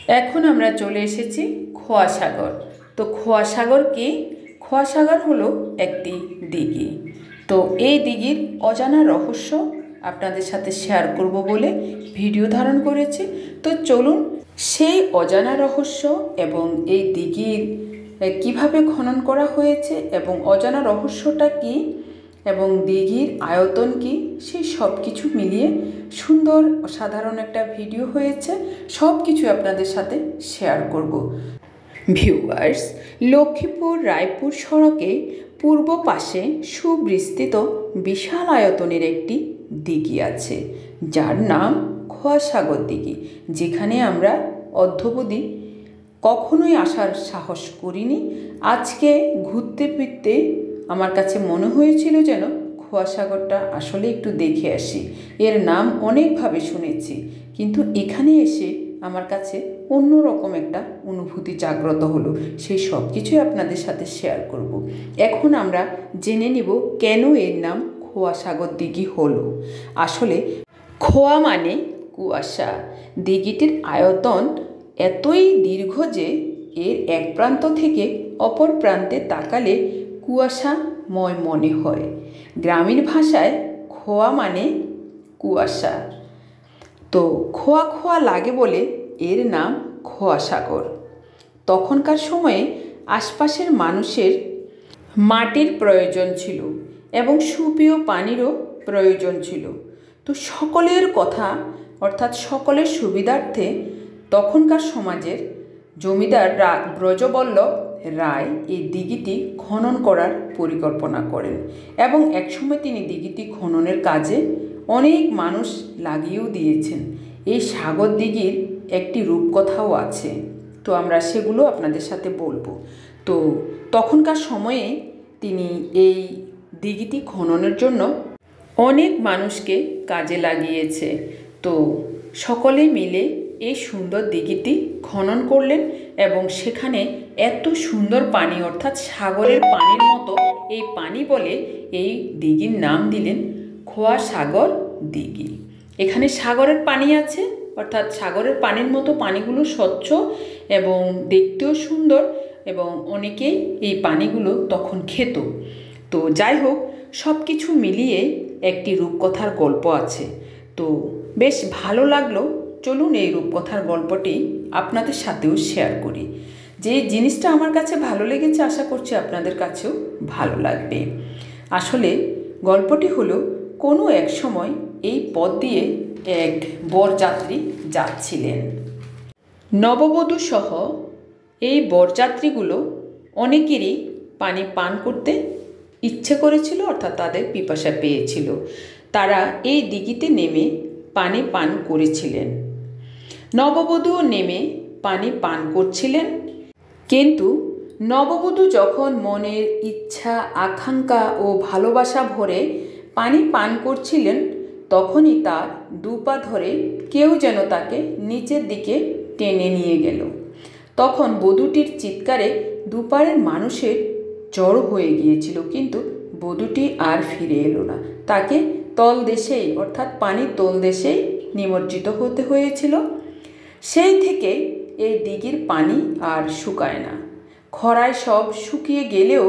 এখন আমরা চলে এসেছি খোয়া সাগর। তো খোয়া সাগর কি? খোয়া সাগর হলো একটি দিঘি। তো এই দিঘির অজানা রহস্য আপনাদের সাথে শেয়ার করব বলে ভিডিও ধারণ করেছি। তো চলুন সেই অজানা রহস্য এবং এই দিঘির কিভাবে খনন করা হয়েছে এবং অজানা রহস্যটা কি এবং দিঘির আয়তন কি, সেই সব কিছু মিলিয়ে সুন্দর অসাধারণ একটা ভিডিও হয়েছে। সব কিছু আপনাদের সাথে শেয়ার করব। ভিউয়ার্স, লক্ষ্মীপুর রায়পুর সড়কে পূর্ব পাশে সুবিস্তৃত বিশাল আয়তনের একটি দিঘি আছে, যার নাম খোয়া সাগর দিঘি, যেখানে আমরা অদ্যাবধি কখনোই আসার সাহস করিনি। আজকে ঘুরতে ফিরতে আমার কাছে মনে হয়েছিল যেন খোয়া সাগরটা আসলে একটু দেখে আসি। এর নাম অনেকভাবে শুনেছি, কিন্তু এখানে এসে আমার কাছে অন্যরকম একটা অনুভূতি জাগ্রত হলো। সেই সব কিছুই আপনাদের সাথে শেয়ার করব। এখন আমরা জেনে নিব কেন এর নাম খোয়া সাগর দিঘি হলো। আসলে খোয়া মানে কুয়াশা। দিঘিটির আয়তন এতই দীর্ঘ যে এর এক প্রান্ত থেকে অপর প্রান্তে তাকালে কুয়াশাময় মনে হয়। গ্রামীণ ভাষায় খোয়া মানে কুয়াশা। তো খোয়া খোয়া লাগে বলে এর নাম খোয়া সাগর। তখনকার সময়ে আশপাশের মানুষের মাটির প্রয়োজন ছিল এবং সুপেয় পানিরও প্রয়োজন ছিল। তো সকলের কথা অর্থাৎ সকলের সুবিধার্থে তখনকার সমাজের জমিদার ব্রজবল্লভ রায় এই দিঘিটি খনন করার পরিকল্পনা করেন এবং একসময় তিনি দিঘিটি খননের কাজে অনেক মানুষ লাগিয়েও দিয়েছেন। এই সাগর দিঘির একটি রূপকথাও আছে, তো আমরা সেগুলো আপনাদের সাথে বলবো। তো তখনকার সময়ে তিনি এই দিঘিটি খননের জন্য অনেক মানুষকে কাজে লাগিয়েছে। তো সকলে মিলে এই সুন্দর দিঘিটি খনন করলেন এবং সেখানে এত সুন্দর পানি, অর্থাৎ সাগরের পানির মতো এই পানি বলে এই দিঘির নাম দিলেন খোয়া সাগর দিঘি। এখানে সাগরের পানি আছে, অর্থাৎ সাগরের পানির মতো পানিগুলো স্বচ্ছ এবং দেখতেও সুন্দর এবং অনেকেই এই পানিগুলো তখন খেত। তো যাই হোক, সব কিছু মিলিয়ে একটি রূপকথার গল্প আছে। তো বেশ ভালো লাগলো। চলুন এই রূপকথার গল্পটি আপনাদের সাথেও শেয়ার করি। যে জিনিসটা আমার কাছে ভালো লেগেছে, আশা করছি আপনাদের কাছেও ভালো লাগবে। আসলে গল্পটি হলো, কোনো এক সময় এই পথ দিয়ে এক বরযাত্রী যাচ্ছিলেন। নববধূ সহ এই বরযাত্রীগুলো অনেকেরই পানি পান করতে ইচ্ছে করেছিল, অর্থাৎ তাদের পিপাসা পেয়েছিল। তারা এই দিঘিতে নেমে পানি পান করেছিলেন। নববধূও নেমে পানি পান করছিলেন, কিন্তু নববধূ যখন মনের ইচ্ছা, আকাঙ্ক্ষা ও ভালোবাসা ভরে পানি পান করছিলেন, তখনই তার দুপা ধরে কেউ যেন তাকে নিচের দিকে টেনে নিয়ে গেল। তখন বধূটির চিৎকারে দুপারের মানুষের জড়ো হয়ে গিয়েছিল, কিন্তু বধূটি আর ফিরে এলো না। তাকে তলদেশেই, অর্থাৎ পানির তলদেশেই নিমজ্জিত হতে হয়েছিল। সেই থেকে এই দিঘির পানি আর শুকায় না। খরায় সব শুকিয়ে গেলেও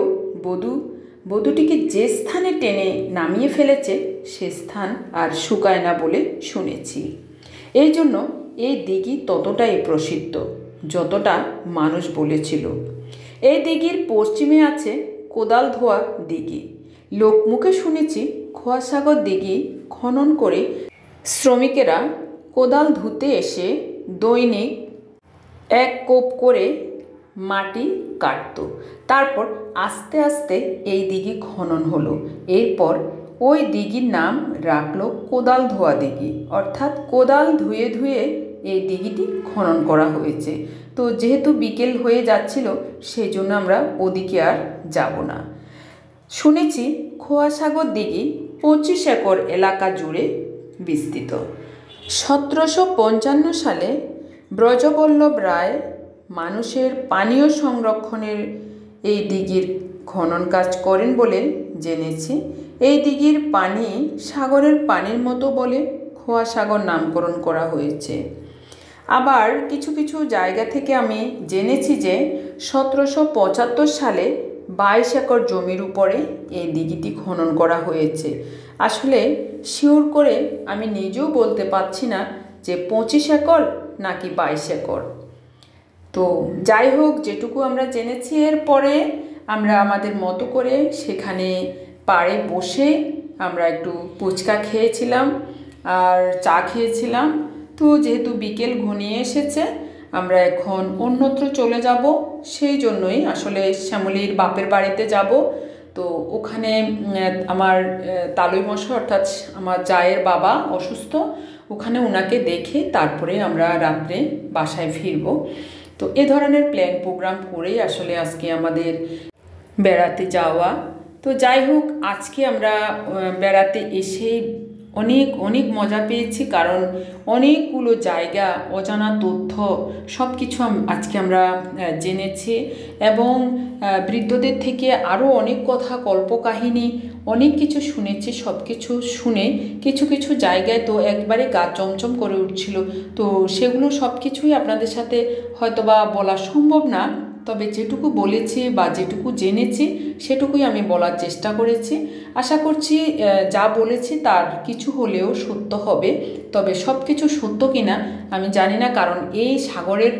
বধূটিকে যে স্থানে টেনে নামিয়ে ফেলেছে সে স্থান আর শুকায় না বলে শুনেছি। এই জন্য এই দিঘি ততটাই প্রসিদ্ধ যতটা মানুষ বলেছিল। এই দিঘির পশ্চিমে আছে কোদালধোয়া দিঘি। লোকমুখে শুনেছি খোয়া সাগর দিঘি খনন করে শ্রমিকেরা কোদাল ধুতে এসে দৈনিক এক কোপ করে মাটি কাটত। তারপর আস্তে আস্তে এই দিঘি খনন হলো। এরপর ওই দিঘির নাম রাখলো কোদালধোয়া দিঘি, অর্থাৎ কোদাল ধুয়ে ধুয়ে এই দিঘিটি খনন করা হয়েছে। তো যেহেতু বিকেল হয়ে যাচ্ছিল, সেই জন্য আমরা ওদিকে আর যাব না। শুনেছি খোয়া সাগর দিঘি 25 একর এলাকা জুড়ে বিস্তৃত। 1755 সালে ব্রজবল্লভ রায় মানুষের পানীয় সংরক্ষণের এই দিঘির খনন কাজ করেন বলে জেনেছি। এই দিঘির পানি সাগরের পানির মতো বলে খোয়া সাগর নামকরণ করা হয়েছে। আবার কিছু কিছু জায়গা থেকে আমি জেনেছি যে 1775 সালে 22 একর জমির উপরে এই দিঘিটি খনন করা হয়েছে। আসলে শিওর করে আমি নিজেও বলতে পারছি না যে 25 একর নাকি 22 একর। তো যাই হোক, যেটুকু আমরা জেনেছি, এরপরে আমরা আমাদের মতো করে সেখানে পাড়ে বসে আমরা একটু ফুচকা খেয়েছিলাম আর চা খেয়েছিলাম। তো যেহেতু বিকেল ঘনিয়ে এসেছে, আমরা এখন অন্যত্র চলে যাব। সেই জন্যই আসলে শ্যামলীর বাপের বাড়িতে যাব। তো ওখানে আমার তালুই মশাই অর্থাৎ আমার জায়ের বাবা অসুস্থ, ওখানে ওনাকে দেখে তারপরে আমরা রাত্রে বাসায় ফিরব। তো এ ধরনের প্ল্যান প্রোগ্রাম করেই আসলে আজকে আমাদের বেড়াতে যাওয়া। তো যাই হোক, আজকে আমরা বেড়াতে এসেই অনেক অনেক মজা পেয়েছি, কারণ অনেকগুলো জায়গা, অজানা তথ্য সব কিছু আজকে আমরা জেনেছি এবং বৃদ্ধদের থেকে আরও অনেক কথা, কল্পকাহিনী অনেক কিছু শুনেছি। সব কিছু শুনে কিছু কিছু জায়গায় তো একবারে গা চমচম করে উঠছিল। তো সেগুলো সব কিছুই আপনাদের সাথে হয়তোবা বলা সম্ভব না, তবে যেটুকু বলেছি বা যেটুকু জেনেছি সেটুকুই আমি বলার চেষ্টা করেছি। আশা করছি যা বলেছি তার কিছু হলেও সত্য হবে, তবে সব কিছু সত্য কিনা আমি জানি না, কারণ এই সাগরের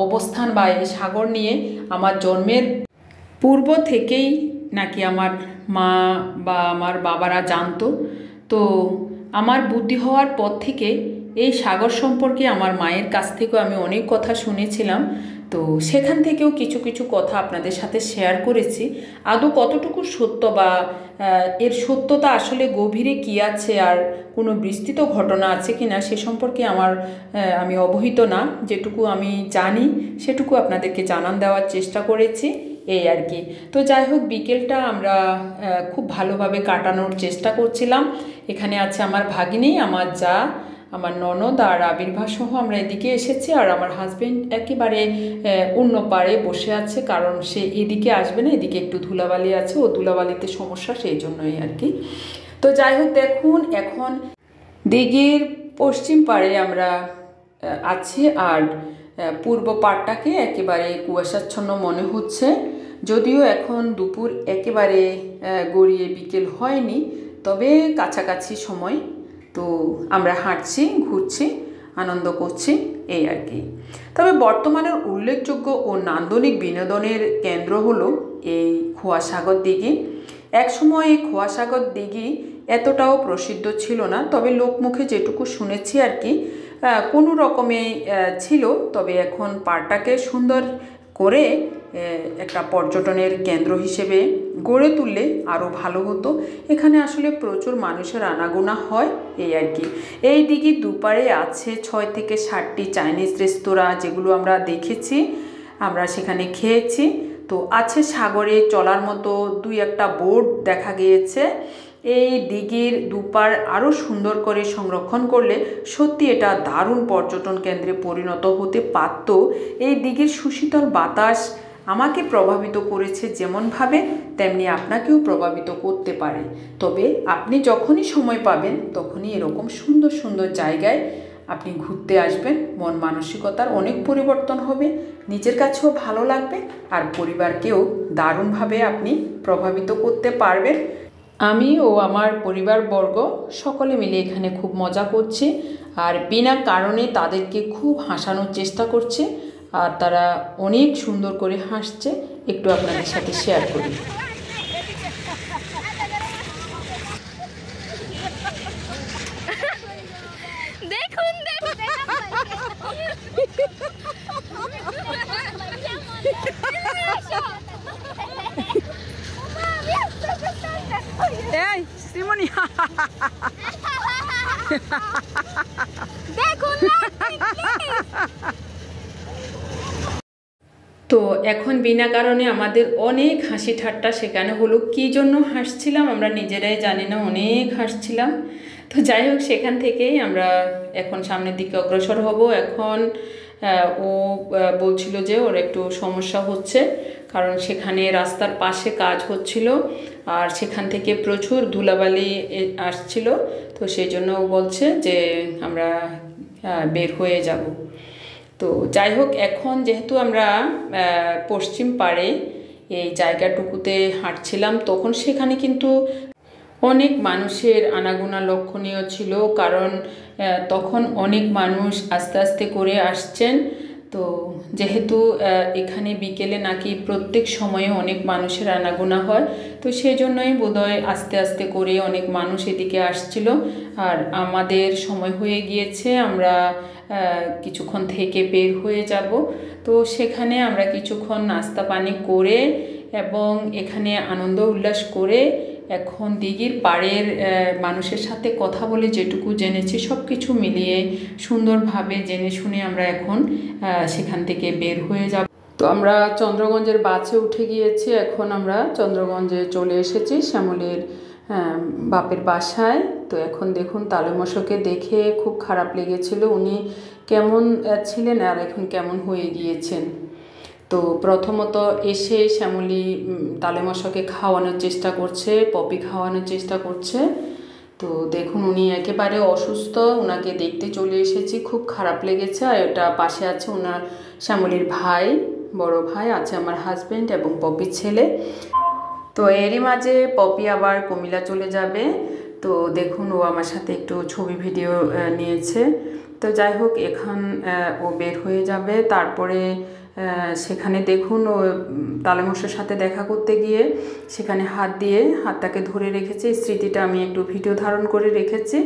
অবস্থান বা এই সাগর নিয়ে আমার জন্মের পূর্ব থেকেই নাকি আমার মা বা আমার বাবারা জানতো। তো আমার বুদ্ধি হওয়ার পর থেকে এই সাগর সম্পর্কে আমার মায়ের কাছ থেকেও আমি অনেক কথা শুনেছিলাম। তো সেখান থেকেও কিছু কিছু কথা আপনাদের সাথে শেয়ার করেছি। আদৌ কতটুকু সত্য বা এর সত্যতা আসলে গভীরে কী আছে আর কোনো বিস্তৃত ঘটনা আছে কি না সে সম্পর্কে আমি অবহিত না। যেটুকু আমি জানি সেটুকু আপনাদেরকে জানান দেওয়ার চেষ্টা করেছি, এই আর কি। তো যাই হোক, বিকেলটা আমরা খুব ভালোভাবে কাটানোর চেষ্টা করছিলাম। এখানে আছে আমার ভাগিনী, আমার যা, আমার ননদ আর আবির্ভাব সহ আমরা এদিকে এসেছি। আর আমার হাজবেন্ড একেবারে অন্য পাড়ে বসে আছে, কারণ সে এদিকে আসবে না, এদিকে একটু ধুলাবালি আছে, ও ধুলাবালিতে সমস্যা, সেই জন্যই আর কি। তো যাই হোক, দেখুন এখন দিঘির পশ্চিম পাড়ে আমরা আছি আর পূর্ব পাড়টাকে একেবারে কুয়াশাচ্ছন্ন মনে হচ্ছে। যদিও এখন দুপুর একেবারে গড়িয়ে বিকেল হয়নি, তবে কাছাকাছি সময়। তো আমরা হাঁটছি, ঘুরছি, আনন্দ করছি, এই আর কি। তবে বর্তমানের উল্লেখযোগ্য ও নান্দনিক বিনোদনের কেন্দ্র হলো এই খোয়াসাগর দিঘি। একসময় এই খোয়াসাগর দিঘি এতটাও প্রসিদ্ধ ছিল না, তবে লোকমুখে যেটুকু শুনেছি আর কি কোনো রকমে ছিল। তবে এখন পাড়টাকে সুন্দর করে একটা পর্যটনের কেন্দ্র হিসেবে গড়ে তুললে আরও ভালো হতো। এখানে আসলে প্রচুর মানুষের আনাগোনা হয়, এই আর কি। এই দিঘির দুপারে আছে 6 থেকে 7টি চাইনিজ রেস্তোরাঁ, যেগুলো আমরা দেখেছি, আমরা সেখানে খেয়েছি। তো আছে সাগরে চলার মতো 2-1টা বোট দেখা গিয়েছে। এই দিঘির দুপার আরও সুন্দর করে সংরক্ষণ করলে সত্যি এটা দারুণ পর্যটন কেন্দ্রে পরিণত হতে পারত। এই দিঘির সুশীতল বাতাস আমাকে প্রভাবিত করেছে যেমনভাবে, তেমনি আপনাকেও প্রভাবিত করতে পারে। তবে আপনি যখনই সময় পাবেন তখনই এরকম সুন্দর সুন্দর জায়গায় আপনি ঘুরতে আসবেন। মন মানসিকতার অনেক পরিবর্তন হবে, নিজের কাছেও ভালো লাগবে আর পরিবারকেও দারুণভাবে আপনি প্রভাবিত করতে পারবেন। আমি ও আমার পরিবারবর্গ সকলে মিলে এখানে খুব মজা করছি আর বিনা কারণে তাদেরকে খুব হাসানোর চেষ্টা করছে, আর তারা অনেক সুন্দর করে হাসছে। একটু আপনাদের সাথে শেয়ার করি। দেখুন এই সিমনি দেখুন। তো এখন বিনা কারণে আমাদের অনেক হাসি ঠাট্টা সেখানে হলো। কী জন্য হাসছিলাম আমরা নিজেরাই জানি না, অনেক হাসছিলাম। তো যাই হোক, সেখান থেকেই আমরা এখন সামনের দিকে অগ্রসর হব। এখন ও বলছিল যে ওর একটু সমস্যা হচ্ছে, কারণ সেখানে রাস্তার পাশে কাজ হচ্ছিল আর সেখান থেকে প্রচুর ধুলাবালি আসছিল। তো সেই জন্য ও বলছে যে আমরা বের হয়ে যাব। তো যাই হোক, এখন যেহেতু আমরা পশ্চিম পাড়ে এই জায়গাটুকুতে হাঁটছিলাম, তখন সেখানে কিন্তু অনেক মানুষের আনাগোনা লক্ষণীয় ছিল, কারণ তখন অনেক মানুষ আস্তে আস্তে করে আসছেন। তো যেহেতু এখানে বিকেলে নাকি প্রত্যেক সময়ে অনেক মানুষের আনাগোনা হয়, তো সেই জন্যই বোধহয় আস্তে আস্তে করে অনেক মানুষ এদিকে আসছিল। আর আমাদের সময় হয়ে গিয়েছে, আমরা কিছুক্ষণ থেকে বের হয়ে যাব। তো সেখানে আমরা কিছুক্ষণ নাস্তা পানি করে এবং এখানে আনন্দ উল্লাস করে এখন দিঘির পাড়ের মানুষের সাথে কথা বলে যেটুকু জেনেছি সব কিছু মিলিয়ে সুন্দরভাবে জেনে শুনে আমরা এখন সেখান থেকে বের হয়ে যাব। তো আমরা চন্দ্রগঞ্জের বাসে উঠে গিয়েছি, এখন আমরা চন্দ্রগঞ্জে চলে এসেছি শ্যামলীর বাপের বাসায়। তো এখন দেখুন তালেমশাইকে দেখে খুব খারাপ লেগেছিল, উনি কেমন ছিলেন আর এখন কেমন হয়ে গিয়েছেন। তো প্রথমত এসে শ্যামলী তালেমশাইকে খাওয়ানোর চেষ্টা করছে, পপি খাওয়ানোর চেষ্টা করছে। তো দেখুন উনি একেবারে অসুস্থ, ওনাকে দেখতে চলে এসেছি, খুব খারাপ লেগেছে। আর এটা পাশে আছে ওনার শ্যামলীর ভাই, বড় ভাই আছে, আমার হাজব্যান্ড এবং পপির ছেলে। তো এরই মাঝে পপি আবার কুমিল্লা চলে যাবে। তো দেখুন ও আমার সাথে একটু ছবি ভিডিও নিয়েছে। তো যাই হোক, এখন ও বের হয়ে যাবে। তারপরে সেখানে দেখুন ও তালেমশাইয়ের সাথে দেখা করতে গিয়ে সেখানে হাত দিয়ে হাতটাকে ধরে রেখেছে, স্মৃতিটা আমি একটু ভিডিও ধারণ করে রেখেছি।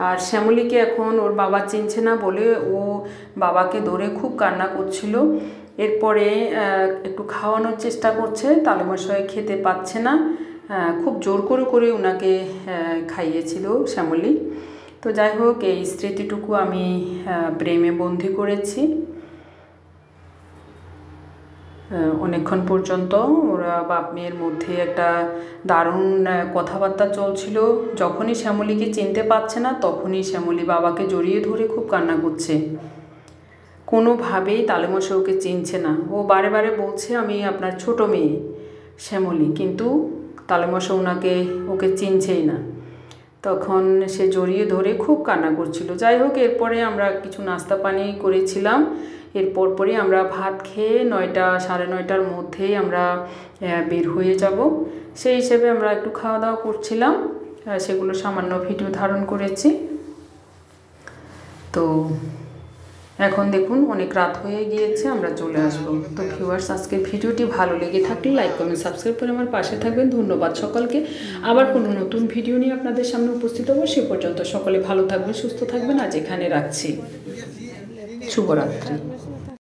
আর শ্যামলীকে এখন ওর বাবা চিনছে না বলে ও বাবাকে ধরে খুব কান্না করছিল। এরপরে একটু খাওয়ানোর চেষ্টা করছে, তালেমশাই খেতে পাচ্ছে না, খুব জোর করে করে ওনাকে খাইয়েছিল শ্যামলী। তো যাই হোক, এই স্মৃতিটুকু আমি প্রেমে বন্দি করেছি। অনেকক্ষণ পর্যন্ত ওরা বাপ মেয়ের মধ্যে একটা দারুণ কথাবার্তা চলছিল। যখনই শ্যামলীকে চিনতে পারছে না তখনই শ্যামলী বাবাকে জড়িয়ে ধরে খুব কান্না করছে। কোনোভাবেই তালেমশাই ওকে চিনছে না, ও বারে বারে বলছে আমি আপনার ছোট মেয়ে শ্যামলী, কিন্তু তালেমশাই ওকে চিনছেই না। তখন সে জড়িয়ে ধরে খুব কান্না করছিল। যাই হোক, এরপরে আমরা কিছু নাস্তা পানি করেছিলাম, এরপর পরই আমরা ভাত খেয়ে 9টা সাড়ে 9টার মধ্যেই আমরা বের হয়ে যাব। সেই হিসেবে আমরা একটু খাওয়া দাওয়া করছিলাম, সেগুলো সামান্য ভিডিও ধারণ করেছি। তো এখন দেখুন অনেক রাত হয়ে গিয়েছে, আমরা চলে আসবো। তো ভিউয়ার্স, আজকের ভিডিওটি ভালো লেগে থাকলে লাইক কমেন্ট সাবস্ক্রাইব করে আমার পাশে থাকবেন। ধন্যবাদ সকলকে। আবার কোনো নতুন ভিডিও নিয়ে আপনাদের সামনে উপস্থিত হবো। সে পর্যন্ত সকলে ভালো থাকবেন, সুস্থ থাকবেন। আজ এখানে রাখছি। শুভরাত্রি।